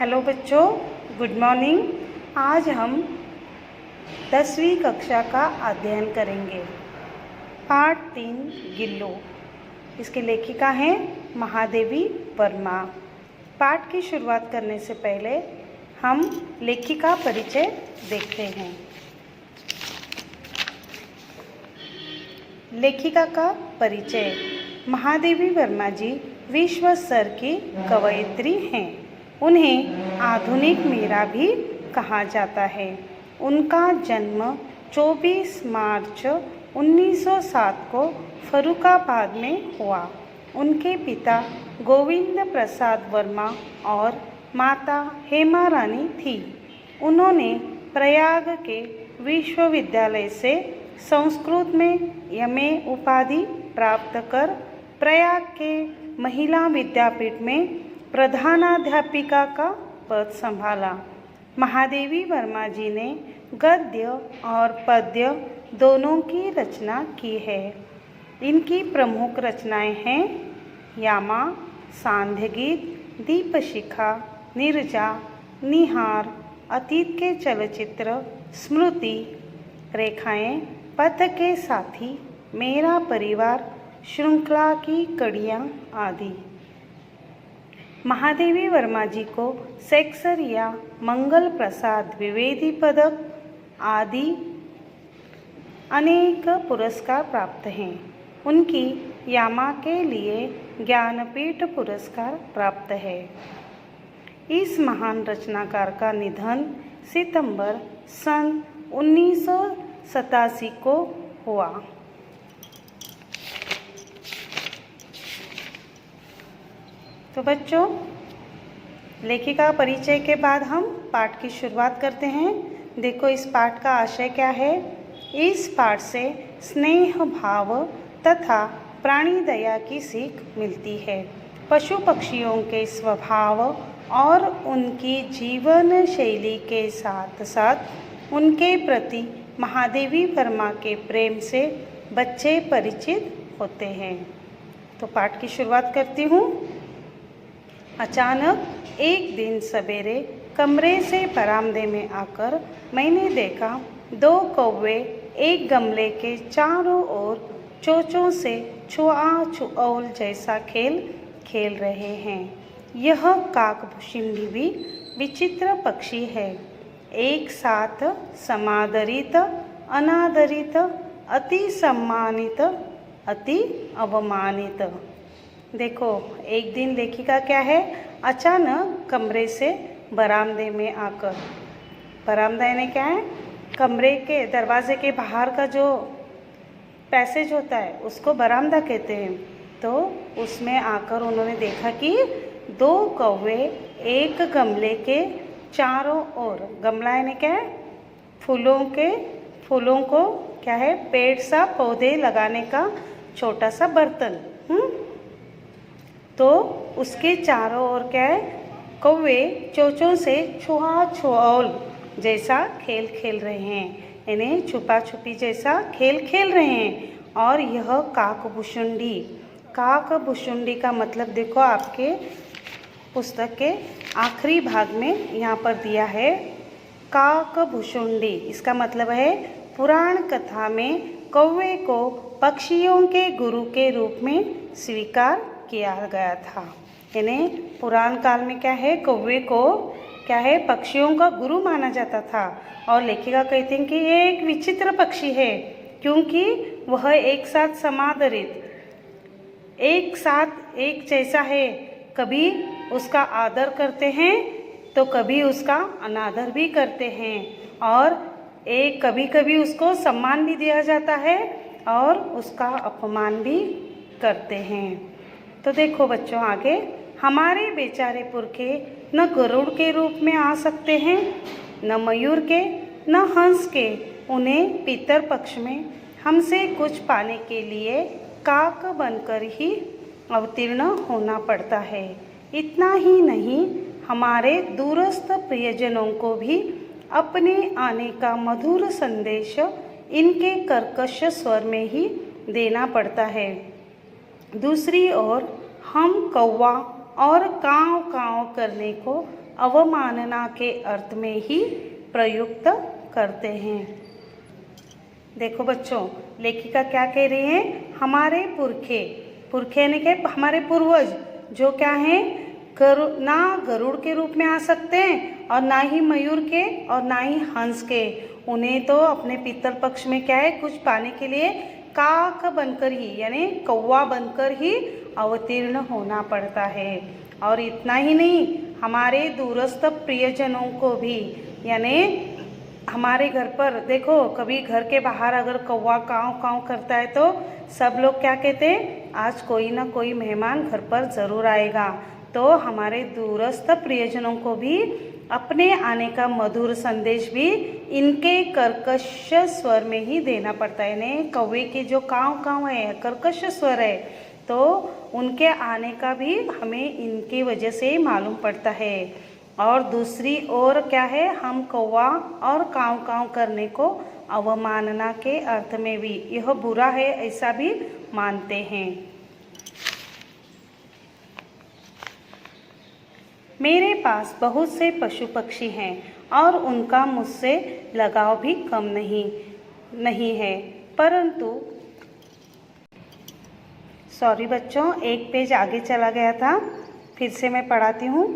Hello बच्चों, good morning. आज हम 10वीं कक्षा का अध्ययन करेंगे। पाठ 3 गिल्लू। इसके लेखिका हैं महादेवी वर्मा। पाठ की शुरुआत करने से पहले हम लेखिका परिचय देखते हैं। लेखिका का परिचय। महादेवी वर्मा जी विश्व स्तर की कवयित्री हैं। उन्हें आधुनिक मीरा भी कहा जाता है। उनका जन्म 24 मार्च 1907 को फर्रुखाबाद में हुआ। उनके पिता गोविंद प्रसाद वर्मा और माता हेमा रानी थी। उन्होंने प्रयाग के विश्वविद्यालय से संस्कृत में एमए उपाधि प्राप्त कर प्रयाग के महिला विद्यापीठ में प्रधानाध्यापिका का पद संभाला। महादेवी वर्मा जी ने गद्य और पद्य दोनों की रचना की है। इनकी प्रमुख रचनाएं हैं यामा, सांध्य गीत, दीपशिखा, नीरजा, निहार, अतीत के चलचित्र, स्मृति, रेखाएं, पथ के साथी, मेरा परिवार, श्रृंखला की कड़ियाँ आदि। महादेवी वर्मा जी को शेक्सपियर, मंगल प्रसाद द्विवेदी पदक आदि अनेक पुरस्कार प्राप्त हैं। उनकी यामा के लिए ज्ञानपीठ पुरस्कार प्राप्त है। इस महान रचनाकार का निधन सितंबर सन 1987 को हुआ। तो बच्चों, लेखिका परिचय के बाद हम पाठ की शुरुआत करते हैं। देखो इस पाठ का आशय क्या है। इस पाठ से स्नेह भाव तथा प्राणी दया की सीख मिलती है। पशु पक्षियों के स्वभाव और उनकी जीवन शैली के साथ साथ उनके प्रति महादेवी वर्मा के प्रेम से बच्चे परिचित होते हैं। तो पाठ की शुरुआत करती हूँ। अचानक एक दिन सवेरे कमरे से बरामदे में आकर मैंने देखा 2 कौवे एक गमले के चारों ओर चोंचों से छुआछुआल जैसा खेल खेल रहे हैं। यह काकभुशिंडी भी विचित्र पक्षी है। एक साथ समादरित, अनादरित, अति सम्मानित, अति अवमानित। देखो एक दिन लेखिका क्या है, अचानक कमरे से बरामदे में आकर, बरामदा यानी क्या है, कमरे के दरवाजे के बाहर का जो पैसेज होता है उसको बरामदा कहते हैं। तो उसमें आकर उन्होंने देखा कि 2 कौवे एक गमले के चारों ओर, गमला यानी क्या है, फूलों को क्या है, पेड़ सा पौधे लगाने का छोटा सा बर्तन, तो उसके चारों ओर क्या है, कौवे चोंचों से छुआछुआल जैसा खेल खेल रहे हैं, यानी छुपा छुपी जैसा खेल खेल रहे हैं। और यह काकभुशिंडी, काकभुशिंडी का मतलब देखो आपके पुस्तक के आखिरी भाग में यहाँ पर दिया है काकभुशिंडी। इसका मतलब है पुराण कथा में कौवे को पक्षियों के गुरु के रूप में स्वीकार किया गया था। यानी पुराण काल में क्या है, कौवे को क्या है, पक्षियों का गुरु माना जाता था। और लेखिका कहते हैं कि ये एक विचित्र पक्षी है क्योंकि वह एक साथ समादरित, एक साथ एक जैसा है। कभी उसका आदर करते हैं तो कभी उसका अनादर भी करते हैं, और एक कभी कभी उसको सम्मान भी दिया जाता है और उसका अपमान भी करते हैं। तो देखो बच्चों आगे, हमारे बेचारे पुरखे न गरुड़ के रूप में आ सकते हैं, न मयूर के, न हंस के। उन्हें पितर पक्ष में हमसे कुछ पाने के लिए काक बनकर ही अवतीर्ण होना पड़ता है। इतना ही नहीं, हमारे दूरस्थ प्रियजनों को भी अपने आने का मधुर संदेश इनके कर्कश स्वर में ही देना पड़ता है। दूसरी ओर हम कौवा और काँव काँव करने को अवमानना के अर्थ में ही प्रयुक्त करते हैं। देखो बच्चों, लेखिका क्या कह रही है, हमारे पुरखे यानी कि हमारे पूर्वज जो क्या हैं, ना गरुड़ के रूप में आ सकते हैं और ना ही मयूर के और ना ही हंस के। उन्हें तो अपने पितृ पक्ष में क्या है, कुछ पाने के लिए काक बनकर ही यानी कौवा बनकर ही अवतीर्ण होना पड़ता है। और इतना ही नहीं, हमारे दूरस्थ प्रियजनों को भी यानी हमारे घर पर देखो, कभी घर के बाहर अगर कौवा काँव काँव करता है तो सब लोग क्या कहते हैं, आज कोई ना कोई मेहमान घर पर ज़रूर आएगा। तो हमारे दूरस्थ प्रियजनों को भी अपने आने का मधुर संदेश भी इनके कर्कश स्वर में ही देना पड़ता है। यानी कौवे के जो काँव काँव है, कर्कश स्वर है, तो उनके आने का भी हमें इनकी वजह से मालूम पड़ता है। और दूसरी ओर क्या है, हम कौवा और काँव काँव करने को अवमानना के अर्थ में भी यह बुरा है ऐसा भी मानते हैं। मेरे पास बहुत से पशु पक्षी हैं और उनका मुझसे लगाव भी कम नहीं है, परंतु सॉरी बच्चों, एक पेज आगे चला गया था, फिर से मैं पढ़ाती हूँ।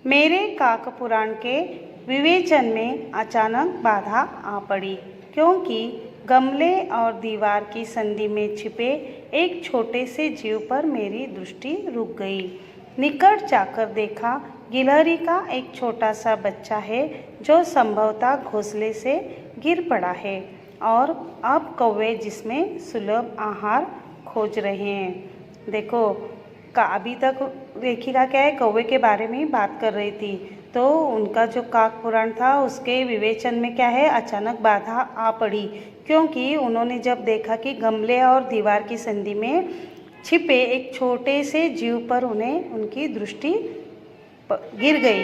मेरे काक पुराण के विवेचन में अचानक बाधा आ पड़ी, क्योंकि गमले और दीवार की संधि में छिपे एक छोटे से जीव पर मेरी दृष्टि रुक गई। निकट जाकर देखा, गिलहरी का एक छोटा सा बच्चा है जो संभवतः घोंसले से गिर पड़ा है और अब कौवे जिसमें सुलभ आहार खोज रहे हैं। देखो अभी तक लेखिका क्या है, कौवे के बारे में ही बात कर रही थी, तो उनका जो काक पुराण था उसके विवेचन में क्या है, अचानक बाधा आ पड़ी, क्योंकि उन्होंने जब देखा कि गमले और दीवार की संधि में छिपे एक छोटे से जीव पर उनकी दृष्टि गिर गई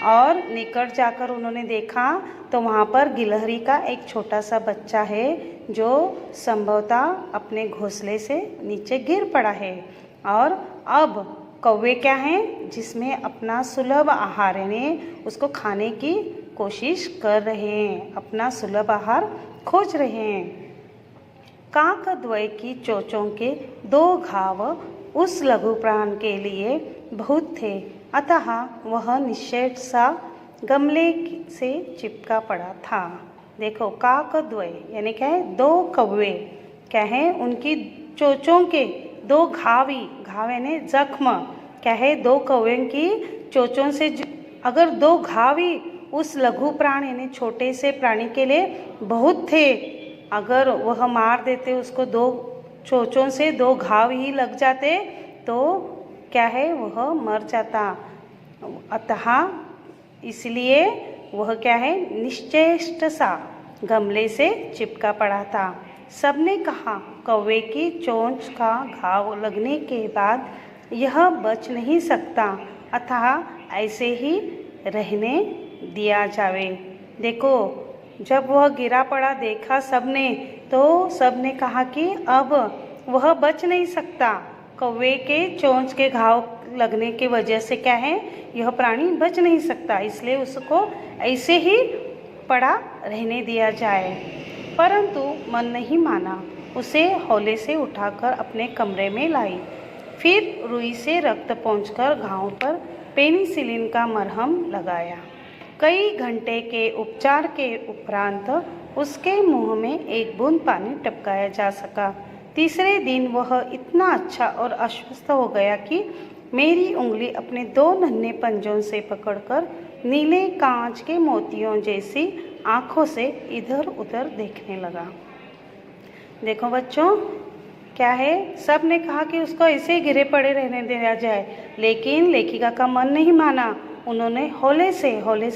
और निकट जाकर उन्होंने देखा तो वहाँ पर गिलहरी का एक छोटा सा बच्चा है जो संभवतः अपने घोंसले से नीचे गिर पड़ा है। और अब कौवे क्या हैं, जिसमें अपना सुलभ आहार यानी उसको खाने की कोशिश कर रहे हैं, अपना सुलभ आहार खोज रहे हैं। काकद्वय की चोंचों के 2 घाव उस लघु प्राण के लिए बहुत थे, अतः वह निश्चय सा गमले से चिपका पड़ा था। देखो काकद्वय यानी क्या है, 2 कौवे क्या है, उनकी चोंचों के 2 घाव यानी जख्म क्या है, 2 कौवे की चोंचों से अगर 2 घाव ही उस लघु प्राण यानी छोटे से प्राणी के लिए बहुत थे, अगर वह मार देते उसको 2 चोंचों से 2 घाव ही लग जाते तो क्या है, वह मर जाता। अतः इसलिए वह क्या है, निश्चेष्ट सा गमले से चिपका पड़ा था। सबने कहा कौवे की चोंच का घाव लगने के बाद यह बच नहीं सकता, अतः ऐसे ही रहने दिया जावे। देखो जब वह गिरा पड़ा देखा सबने, तो सबने कहा कि अब वह बच नहीं सकता, कौवे के चोंच के घाव लगने की वजह से क्या है, यह प्राणी बच नहीं सकता, इसलिए उसको ऐसे ही पड़ा रहने दिया जाए। परंतु मन नहीं माना, उसे हौले से उठाकर अपने कमरे में लाई, फिर रुई से रक्त पोंछकर घाव पर पेनिसिलिन का मरहम लगाया। कई घंटे के उपचार के उपरांत उसके मुंह में एक बूंद पानी टपकाया जा सका। तीसरे दिन वह इतना अच्छा और आश्वस्त हो गया कि मेरी उंगली अपने 2 नन्हे पंजों से पकड़कर नीले कांच के मोतियों जैसी आँखों से इधर उधर देखने लगा। देखो बच्चों क्या है, सब ने कहा कि उसको ऐसे ही गिरे पड़े रहने दिया जाए, लेकिन लेखिका का मन नहीं माना। उन्होंने हौले से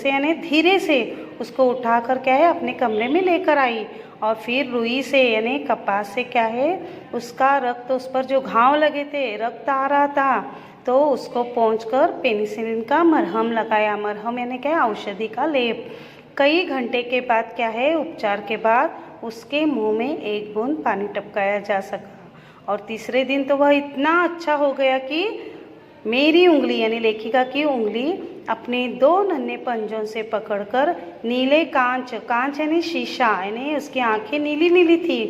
यानी धीरे से उसको उठाकर क्या है, अपने कमरे में लेकर आई और फिर रुई से यानी कपास से क्या है, उसका रक्त, उस पर जो घाव लगे थे रक्त आ रहा था, तो उसको पोंछकर पेनिसिलिन का मरहम लगाया। मरहम यानी क्या है, औषधि का लेप। कई घंटे के बाद क्या है, उपचार के बाद उसके मुंह में एक बूंद पानी टपकाया जा सका और तीसरे दिन तो वह इतना अच्छा हो गया कि मेरी उंगली यानी लेखिका की उंगली अपने दो नन्हे पंजों से पकड़कर नीले कांच, कांच यानी शीशा, यानी उसकी आंखें नीली नीली थी,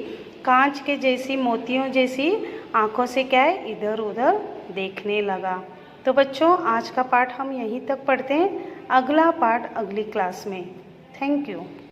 कांच के जैसी मोतियों जैसी आंखों से क्या है इधर उधर देखने लगा। तो बच्चों आज का पाठ हम यहीं तक पढ़ते हैं, अगला पाठ अगली क्लास में। Thank you.